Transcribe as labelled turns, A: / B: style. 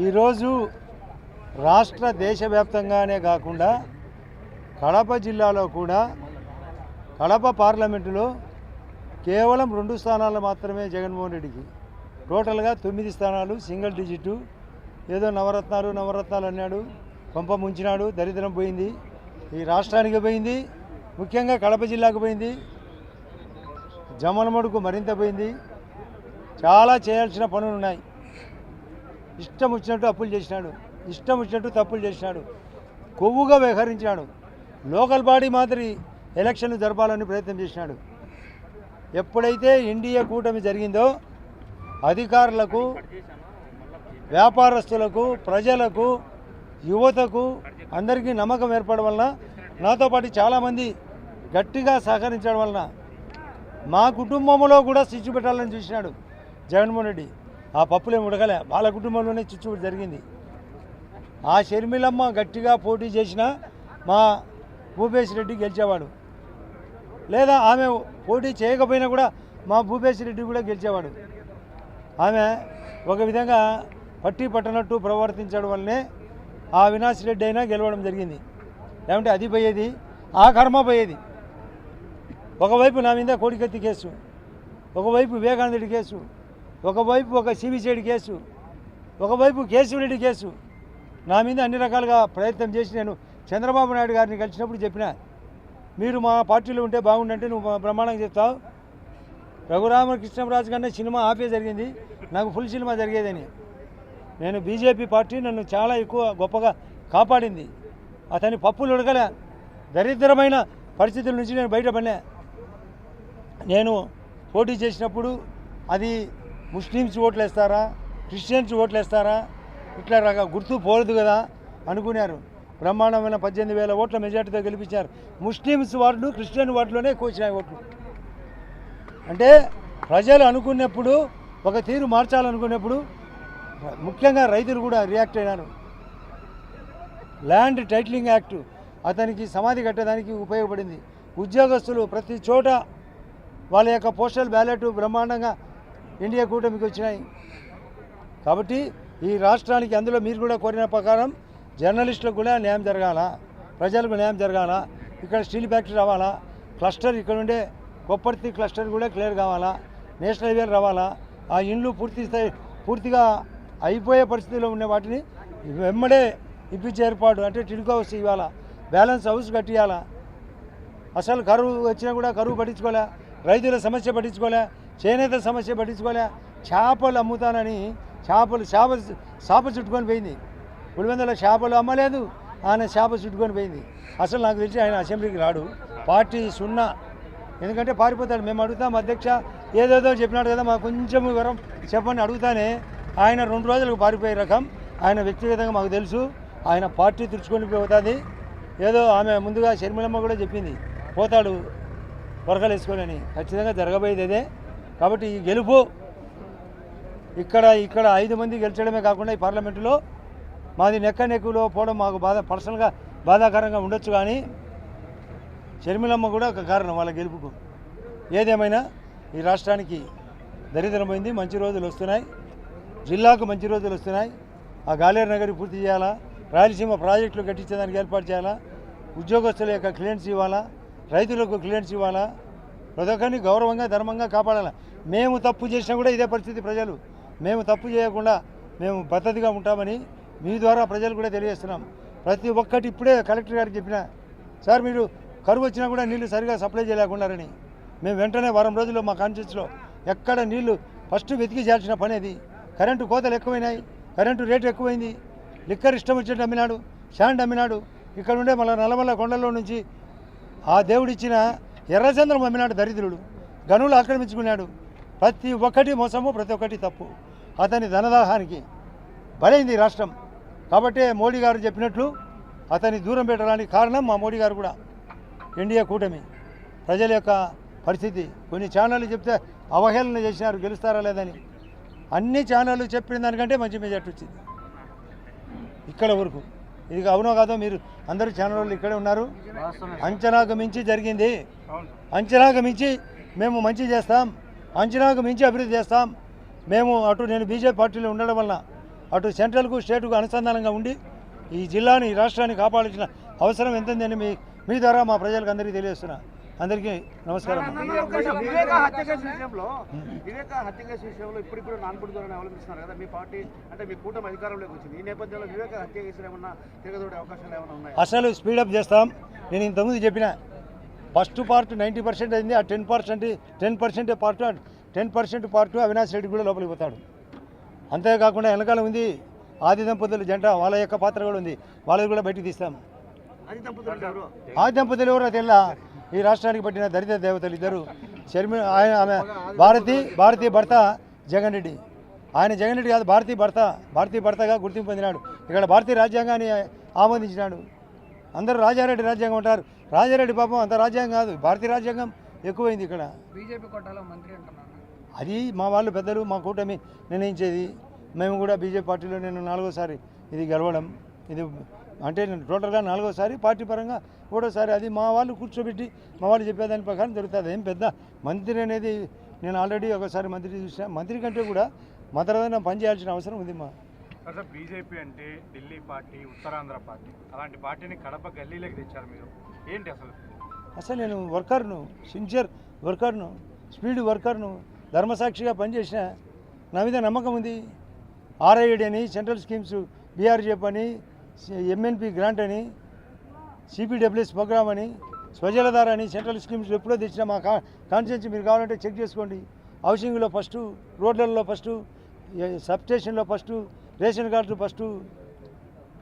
A: ఈరోజు రాష్ట్ర దేశవ్యాప్తంగానే కాకుండా కడప జిల్లాలో కూడా కడప పార్లమెంటులో కేవలం 2 స్థానాలు మాత్రమే జగన్మోహన్ రెడ్డికి. టోటల్గా 9 స్థానాలు సింగిల్ డిజిట్. ఏదో నవరత్నాలు అన్నాడు, కొంప ముంచినాడు, దరిద్రం పోయింది. ఈ రాష్ట్రానికి పోయింది, ముఖ్యంగా కడప జిల్లాకు పోయింది, జమ్మలమడుకు మరింత పోయింది. చాలా చేయాల్సిన పనులు ఉన్నాయి. ఇష్టం వచ్చినట్టు అప్పులు చేసినాడు, ఇష్టం వచ్చినట్టు తప్పులు చేసినాడు, కొవ్వుగా వ్యవహరించాడు. లోకల్ బాడీ మాదిరి ఎలక్షన్లు జరపాలని ప్రయత్నం చేసినాడు. ఎప్పుడైతే ఎన్డీఏ కూటమి జరిగిందో అధికారులకు, వ్యాపారస్తులకు, ప్రజలకు, యువతకు అందరికీ నమ్మకం ఏర్పడడం వలన, నాతో పాటు చాలామంది గట్టిగా సహకరించడం వలన మా కుటుంబంలో కూడా చిచ్చు పెట్టాలని చూసినాడు జగన్మోహన్ రెడ్డి. ఆ పప్పులేం ఉడకలే, వాళ్ళ కుటుంబంలోనే చిచ్చు జరిగింది. ఆ షర్మిలమ్మ గట్టిగా పోటీ చేసిన మా భూపేశ్ రెడ్డి గెలిచేవాడు, లేదా ఆమె పోటీ చేయకపోయినా కూడా మా భూపేశ్ రెడ్డి కూడా గెలిచేవాడు. ఆమె ఒక విధంగా పట్టి పట్టనట్టు ప్రవర్తించడం వల్లనే ఆ అవినాష్ రెడ్డి అయినా గెలవడం జరిగింది. లేకుంటే అది పోయేది, ఆ కర్మ పోయేది. ఒకవైపు నా మీద కోడికత్తి కేసు, ఒకవైపు వివేకానంద రెడ్డి కేసు, ఒకవైపు ఒక సిబిసిఐడి కేసు, ఒకవైపు కేశవరెడ్డి కేసు. నా మీద అన్ని రకాలుగా ప్రయత్నం చేసి నేను చంద్రబాబు నాయుడు గారిని కలిసినప్పుడు చెప్పిన, మీరు మా పార్టీలో ఉంటే బాగుండంటే నువ్వు బ్రహ్మాండంగా చెప్తావు, రఘురామకృష్ణరాజు కన్నా సినిమా ఆపే జరిగింది, నాకు ఫుల్ సినిమా జరిగేదని. నేను బీజేపీ పార్టీ నన్ను చాలా ఎక్కువ గొప్పగా కాపాడింది. అతని పప్పులు ఉడకలే, దరిద్రమైన పరిస్థితుల నుంచి నేను బయటపడినా. నేను పోటీ చేసినప్పుడు అది ముస్లిమ్స్ ఓట్లు వేస్తారా, క్రిస్టియన్స్ ఓట్లు వేస్తారా, ఇట్లా గుర్తు పోలేదు కదా అనుకున్నారు. బ్రహ్మాండమైన 18,000 ఓట్ల మెజార్టీతో గెలిపించారు. ముస్లిమ్స్ వార్డు, క్రిస్టియన్ వార్డులోనే ఎక్కువ వచ్చినాయి ఓట్లు. అంటే ప్రజలు అనుకున్నప్పుడు, ఒక తీరు మార్చాలనుకున్నప్పుడు ముఖ్యంగా రైతులు కూడా రియాక్ట్ అయినారు. ల్యాండ్ టైటిలింగ్ యాక్టు అతనికి సమాధి కట్టడానికి ఉపయోగపడింది. ఉద్యోగస్తులు ప్రతి చోట వాళ్ళ యొక్క పోస్టల్ బ్యాలెట్ బ్రహ్మాండంగా ఇండియా కూటమికి వచ్చినాయి. కాబట్టి ఈ రాష్ట్రానికి, అందులో మీరు కూడా కోరిన ప్రకారం జర్నలిస్టులకు కూడా న్యాయం జరగాల, ప్రజలకు న్యాయం జరగాల, ఇక్కడ స్టీల్ ఫ్యాక్టరీ రావాలా, క్లస్టర్ ఇక్కడ ఉండే కొప్పర్తి క్లస్టర్ కూడా క్లియర్ కావాలా, నేషనల్ హైవేలు రావాలా, ఆ ఇండ్లు పూర్తిగా అయిపోయే పరిస్థితిలో ఉన్న వాటిని వెంబడే ఇప్పించే ఏర్పాటు, అంటే టిడ్కో హౌస్ ఇవ్వాలా, బ్యాలెన్స్ హౌస్ కట్టియాలా. అసలు కరువు వచ్చినా కూడా కరువు పట్టించుకోలే, రైతుల సమస్య పట్టించుకోలే, చేనేత సమస్య పట్టించుకోలే. చేపలు అమ్ముతానని చేప చుట్టుకొని పోయింది. పులివెందుల చేపలు అమ్మలేదు, ఆయన చేప చుట్టుకొని పోయింది. అసలు నాకు తెలిసి ఆయన అసెంబ్లీకి రాడు, పార్టీ 0. ఎందుకంటే పారిపోతాడు. మేము అడుగుతాం, అధ్యక్ష ఏదేదో చెప్పినాడు కదా, మాకు కొంచెం వివరం చెప్పని అడుగుతానే ఆయన 2 రోజులకు పారిపోయే రకం. ఆయన వ్యక్తిగతంగా మాకు తెలుసు, ఆయన పార్టీ తుడుచుకొని పోతుంది. ఏదో ఆమె ముందుగా షర్మిలమ్మ కూడా చెప్పింది, పోతాడు వరకలు వేసుకోవాలని. ఖచ్చితంగా జరగబోయేది అదే. కాబట్టి ఈ గెలుపు ఇక్కడ 5 మంది గెలిచడమే కాకుండా ఈ పార్లమెంటులో మాది నెక్కులో పోవడం మాకు పర్సనల్గా బాధాకరంగా ఉండొచ్చు, కానీ షర్మిలమ్మ కూడా ఒక కారణం వాళ్ళ గెలుపుకు. ఏదేమైనా ఈ రాష్ట్రానికి దరిద్రం పోయింది, మంచి రోజులు వస్తున్నాయి, జిల్లాకు మంచి రోజులు వస్తున్నాయి. ఆ గాలేరు నగరి పూర్తి చేయాలా, రాయలసీమ ప్రాజెక్టులు కట్టించేదానికి ఏర్పాటు చేయాలా, ఉద్యోగస్తుల యొక్క క్లియరెన్స్ ఇవ్వాలా, రైతులకు క్లియరెన్స్ ఇవ్వాలా, ప్రతి ఒక్కరిని గౌరవంగా ధర్మంగా కాపాడాలా. మేము తప్పు చేసినా కూడా ఇదే పరిస్థితి. ప్రజలు మేము తప్పు చేయకుండా మేము పద్ధతిగా ఉంటామని మీ ద్వారా ప్రజలు కూడా తెలియజేస్తున్నాం. ప్రతి ఒక్కటి ఇప్పుడే కలెక్టర్ గారికి చెప్పిన, సార్ మీరు కరువు వచ్చినా కూడా నీళ్లు సరిగా సప్లై చేయలేకున్నారని. మేము వెంటనే వారం రోజుల్లో మా కాన్స్టిట్యూన్సీలో ఎక్కడ నీళ్లు ఫస్ట్ వెతికి చేయాల్సిన పని అది. కరెంటు కోతలు ఎక్కువైనాయి, కరెంటు రేటు ఎక్కువైంది, లిక్కర్ ఇష్టం వచ్చినట్టు అమ్మినాడు, శాండ్ అమ్మినాడు. ఇక్కడ ఉండే మళ్ళీ నల్లమల్ల కొండల్లో నుంచి ఆ దేవుడిచ్చిన ఎర్రచంద్రం అమ్మినాడు దరిద్రుడు, గనులు ఆక్రమించుకున్నాడు. ప్రతి ఒక్కటి మోసము, ప్రతి ఒక్కటి తప్పు. అతని ధనదాహానికి బలైంది రాష్ట్రం. కాబట్టి మోడీ గారు చెప్పినట్లు అతన్ని దూరం పెట్టడానికి కారణం మా మోడీ గారు కూడా, ఎన్డీఏ కూటమి. ప్రజల యొక్క పరిస్థితి కొన్ని ఛానళ్ళు చెప్తే అవహేళన చేసినారు గెలుస్తారా లేదని. అన్ని ఛానళ్ళు చెప్పిన దానికంటే మంచి మెజార్టీ వచ్చింది ఇక్కడ వరకు. ఇది అవునో కాదో మీరు అందరూ ఛానల్ వాళ్ళు ఇక్కడే ఉన్నారు. అంచనాకు మించి జరిగింది, అంచనాకు మించి మేము మంచి చేస్తాం, అంచనాకు మించి అభివృద్ధి చేస్తాం. మేము అటు నేను బీజేపీ పార్టీలో ఉండడం వలన అటు సెంట్రల్కు స్టేట్కు అనుసంధానంగా ఉండి ఈ జిల్లాని ఈ రాష్ట్రాన్ని కాపాడాల్సిన అవసరం ఎంతుందని మీ ద్వారా మా ప్రజలకు అందరికీ తెలియజేస్తున్నా. అందరికీ నమస్కారం.
B: వివేక హత్య కేసు విషయంలో ఇప్పుడు నాన్పుడి ధోరణి అవలంబిస్తున్నారు కదా మీ పార్టీ, అంటే మీ కూటమి అధికారంలోకి వచ్చింది. ఈ నేపథ్యంలో వివేక హత్య కేసులు ఏమన్నా తిరగదోడే అవకాశాలు ఏమైనా ఉన్నాయి?
A: అసలు స్పీడప్ చేస్తాం. నేను ఇంతకుముందు చెప్పిన ఫస్ట్ పార్ట్ 90% అయింది. ఆ 10% పార్ట్ అవినాష్ రెడ్డి కూడా లోపలికి పోతాడు. అంతేకాకుండా వెనకాల ఉంది ఆది దంపతుల జంట, వాళ్ళ యొక్క పాత్ర కూడా ఉంది, వాళ్ళది కూడా బయటికి తీస్తాం. ఆది దంపతులు ఎవరో తెల్లా, ఈ రాష్ట్రానికి పట్టిన దరిద్ర దేవతలు ఇద్దరు. ఆమె భారతీ భర్త జగన్ రెడ్డి. ఆయన జగన్ రెడ్డి కాదు, భారతీ భర్తగా గుర్తింపు పొందినాడు. ఇక్కడ భారతీయ రాజ్యాంగాన్ని ఆమోదించినాడు. అందరూ రాజారెడ్డి రాజ్యాంగం అంటారు. రాజారెడ్డి పాపం అంత రాజ్యాంగం కాదు, భారతీయ రాజ్యాంగం ఎక్కువైంది ఇక్కడ.
C: బీజేపీ కోటాలో మంత్రి అంటున్నారు.
A: అది మా వాళ్ళు పెద్దలు, మా కూటమి నిర్ణయించేది. మేము కూడా బీజేపీ పార్టీలో నేను 4వసారి ఇది గెలవడం, ఇది అంటే నేను టోటల్గా 4వసారి, పార్టీ పరంగా 3వసారి. అది మా వాళ్ళు కూర్చోబెట్టి మా వాళ్ళు చెప్పేదాని ప్రకారం జరుగుతుంది. ఏం పెద్ద మంత్రి అనేది నేను ఆల్రెడీ ఒకసారి మంత్రి చూసిన. మంత్రి కంటే కూడా మతరమైన పని చేయాల్సిన అవసరం ఉంది.
D: సార్ బీజేపీ అంటే ఢిల్లీ పార్టీ, ఉత్తరాంధ్ర పార్టీ, అలాంటి పార్టీని కడప గల్లీలోకి తెచ్చారు మీరు. ఏంటి అసలు
A: నేను వర్కర్ను, సిన్సియర్ వర్కర్ను, స్పీడ్ వర్కర్ను, ధర్మసాక్షిగా పనిచేసిన. నా మీద నమ్మకం ఉంది. ఆర్ఐడి అని, సెంట్రల్ స్కీమ్స్, బీఆర్జేప్ అని, ఎంఎన్పి గ్రాంట్ అని, సిపిడబ్ల్యూఎస్ ప్రోగ్రామ్ అని, స్వజలధార అని సెంట్రల్ స్కీమ్స్ ఎప్పుడో తెచ్చిన మా కాన్స్టిట్యున్సీ మీరు కావాలంటే చెక్ చేసుకోండి. హౌసింగ్లో ఫస్టు, రోడ్లలో ఫస్టు, సబ్ స్టేషన్లో ఫస్టు, రేషన్ కార్డు ఫస్టు,